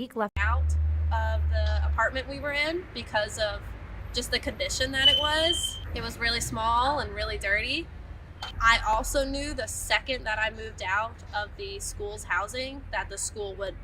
Beek left out of the apartment we were in because of just the condition that it was. It was really small and really dirty. I also knew the second that I moved out of the school's housing that the school would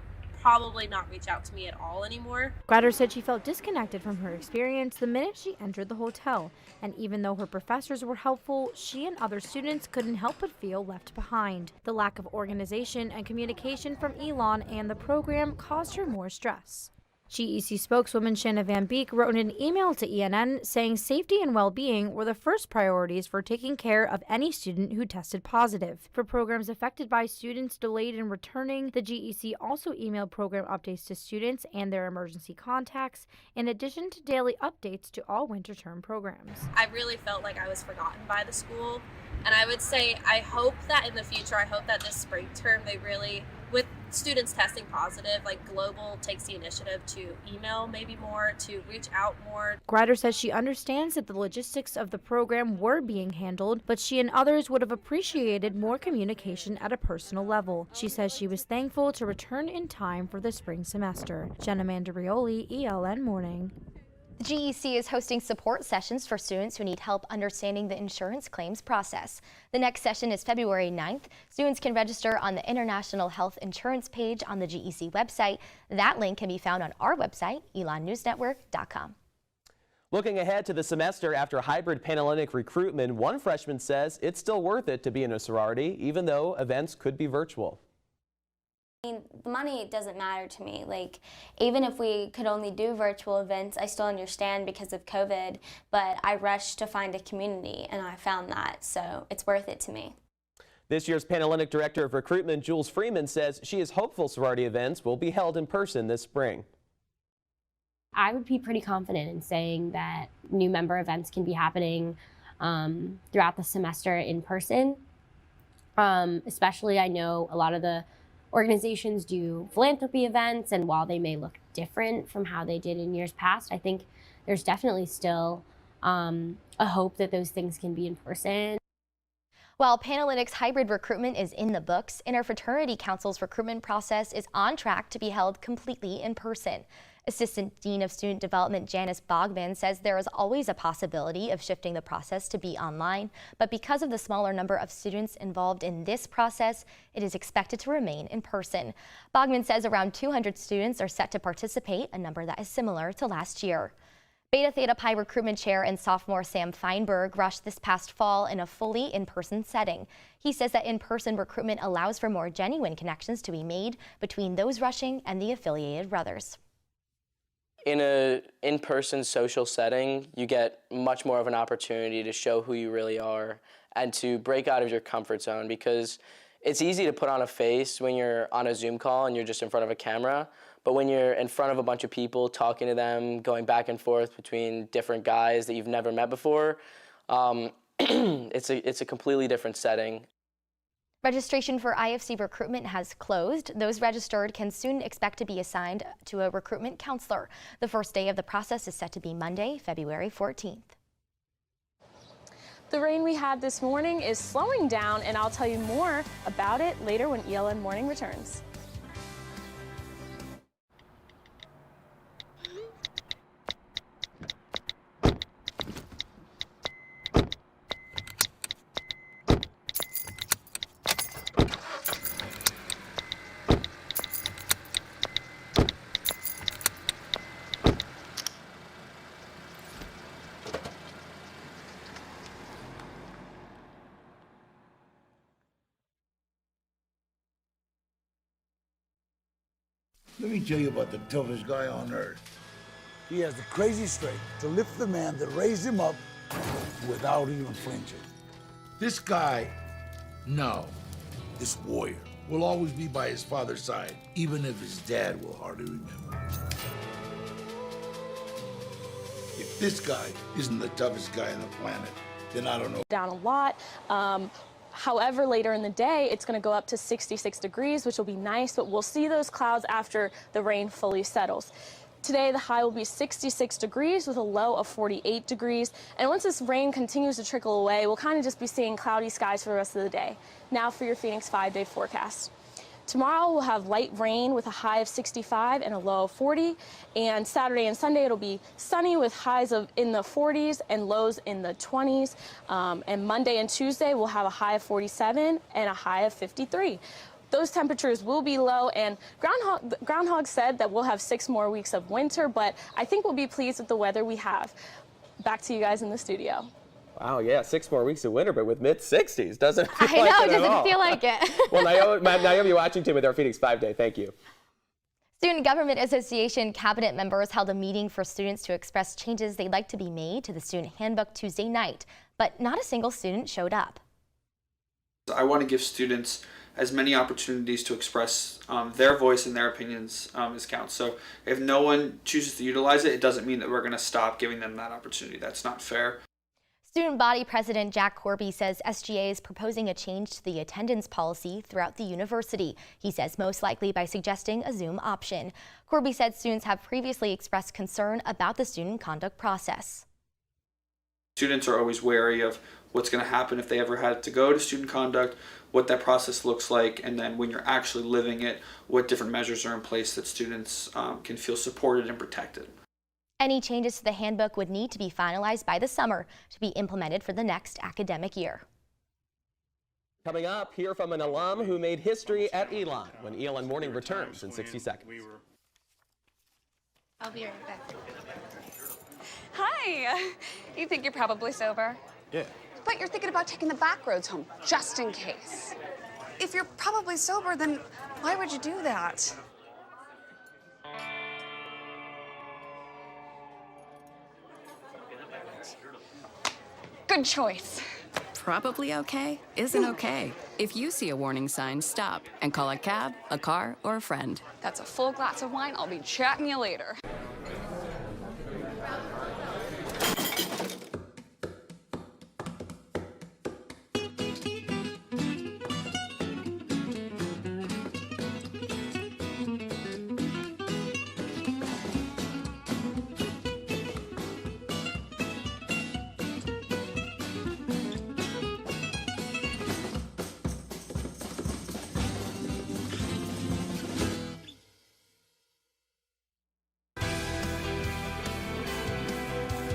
probably not reach out to me at all anymore. Grader said she felt disconnected from her experience the minute she entered the hotel, and even though her professors were helpful, she and other students couldn't help but feel left behind. The lack of organization and communication from ELN and the program caused her more stress. GEC spokeswoman Shanna Van Beek wrote in an email to ENN saying safety and well-being were the first priorities for taking care of any student who tested positive. For programs affected by students delayed in returning, the GEC also emailed program updates to students and their emergency contacts, in addition to daily updates to all winter term programs. I really felt like I was forgotten by the school, and I would say I hope that in the future, I hope that this spring term they really, with students testing positive, like Global takes the initiative to email maybe more, to reach out more. Grader says she understands that the logistics of the program were being handled, but she and others would have appreciated more communication at a personal level. She says she was thankful to return in time for the spring semester. Jenna Mandarioli, ELN Morning. The GEC is hosting support sessions for students who need help understanding the insurance claims process. The next session is February 9th. Students can register on the International Health Insurance page on the GEC website. That link can be found on our website, elonnewsnetwork.com. Looking ahead to the semester after hybrid Panhellenic recruitment, one freshman says it's still worth it to be in a sorority, even though events could be virtual. The money doesn't matter to me. Like, even if we could only do virtual events, I still understand because of COVID, but I rushed to find a community and I found that, so it's worth it to me. This year's Panhellenic Director of Recruitment, Jules Freeman, says she is hopeful sorority events will be held in person this spring. I would be pretty confident in saying that new member events can be happening throughout the semester in person. Especially, I know a lot of the organizations do philanthropy events, and while they may look different from how they did in years past, I think there's definitely still a hope that those things can be in person. While Panhellenic's hybrid recruitment is in the books, Interfraternity Council's recruitment process is on track to be held completely in person. Assistant Dean of Student Development Janice Bogman says there is always a possibility of shifting the process to be online, but because of the smaller number of students involved in this process, it is expected to remain in person. Bogman says around 200 students are set to participate, a number that is similar to last year. Beta Theta Pi recruitment chair and sophomore Sam Feinberg rushed this past fall in a fully in-person setting. He says that in-person recruitment allows for more genuine connections to be made between those rushing and the affiliated brothers. In an in-person social setting, you get much more of an opportunity to show who you really are and to break out of your comfort zone, because it's easy to put on a face when you're on a Zoom call and you're just in front of a camera, but when you're in front of a bunch of people, talking to them, going back and forth between different guys that you've never met before, it's a completely different setting. Registration for IFC recruitment has closed. Those registered can soon expect to be assigned to a recruitment counselor. The first day of the process is set to be Monday, February 14th. The rain we had this morning is slowing down, and I'll tell you more about it later when ELN Morning returns. Let me tell you about the toughest guy on earth. He has the crazy strength to lift the man that raised him up without even flinching. This guy, no, this warrior, will always be by his father's side, even if his dad will hardly remember. If this guy isn't the toughest guy on the planet, then I don't know. Down a lot. However, later in the day, it's going to go up to 66 degrees, which will be nice, but we'll see those clouds after the rain fully settles. Today, the high will be 66 degrees with a low of 48 degrees. And once this rain continues to trickle away, we'll kind of just be seeing cloudy skies for the rest of the day. Now for your Phoenix 5-day forecast. Tomorrow we'll have light rain with a high of 65 and a low of 40. And Saturday and Sunday it'll be sunny with highs in the 40s and lows in the 20s. And Monday and Tuesday we'll have a high of 47 and a high of 53. Those temperatures will be low, and Groundhog said that we'll have 6 more weeks of winter, but I think we'll be pleased with the weather we have. Back to you guys in the studio. Wow, yeah, 6 more weeks of winter, but with mid-60s. Doesn't feel I know, like it at doesn't all. feel like it. Well, Naomi Washington with our Phoenix 5-Day. Thank you. Student Government Association cabinet members held a meeting for students to express changes they'd like to be made to the student handbook Tuesday night, but not a single student showed up. I want to give students as many opportunities to express their voice and their opinions as counts. So if no one chooses to utilize it, it doesn't mean that we're going to stop giving them that opportunity. That's not fair. Student body president Jack Corby says SGA is proposing a change to the attendance policy throughout the university. He says most likely by suggesting a Zoom option. Corby said students have previously expressed concern about the student conduct process. Students are always wary of what's going to happen if they ever had to go to student conduct, what that process looks like, and then when you're actually living it, what different measures are in place that students can feel supported and protected. Any changes to the handbook would need to be finalized by the summer to be implemented for the next academic year. Coming up, hear from an alum who made history at ELN when ELN Morning returns in 60 seconds. I'll be right back. Hi. You think you're probably sober? Yeah. But you're thinking about taking the back roads home, just in case. If you're probably sober, then why would you do that? Good choice. Probably okay isn't okay. If you see a warning sign, stop and call a cab, a car, or a friend. That's a full glass of wine. I'll be chatting you later.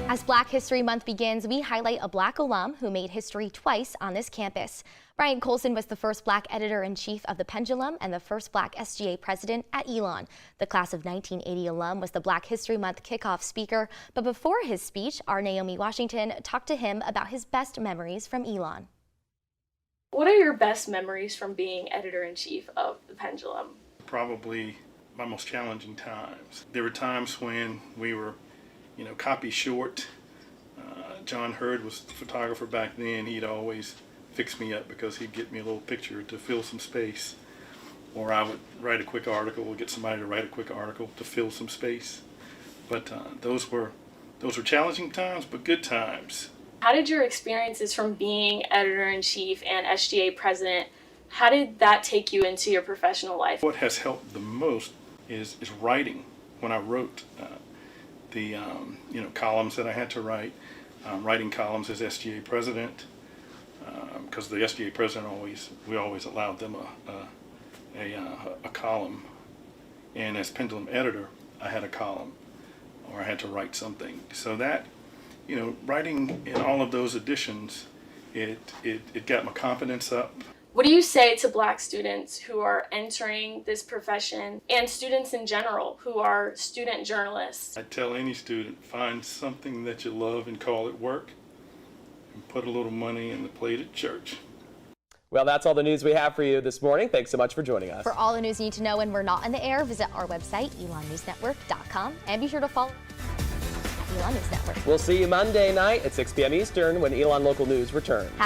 As Black History Month begins, we highlight a Black alum who made history twice on this campus. Brian Colson was the first Black editor-in-chief of the Pendulum and the first Black SGA president at ELN. The class of 1980 alum was the Black History Month kickoff speaker, but before his speech, our Naomi Washington talked to him about his best memories from ELN. What are your best memories from being editor-in-chief of the Pendulum? Probably my most challenging times. There were times when we were copy short. John Hurd was the photographer back then. He'd always fix me up because he'd get me a little picture to fill some space. Or I would write a quick article or get somebody to write a quick article to fill some space. But those were challenging times, but good times. How did your experiences from being editor-in-chief and SGA president, how did that take you into your professional life? What has helped the most is writing. When I wrote the columns that I had to write, writing columns as SGA president, because the SGA president we always allowed them a column, and as Pendulum editor I had a column, or I had to write something. So that writing in all of those editions, it got my confidence up. What do you say to Black students who are entering this profession and students in general who are student journalists? I tell any student, find something that you love and call it work, and put a little money in the plate at church. Well, that's all the news we have for you this morning. Thanks so much for joining us. For all the news you need to know when we're not on the air, visit our website, elonnewsnetwork.com, and be sure to follow ELN News Network. We'll see you Monday night at 6 p.m. Eastern when ELN Local News returns. Have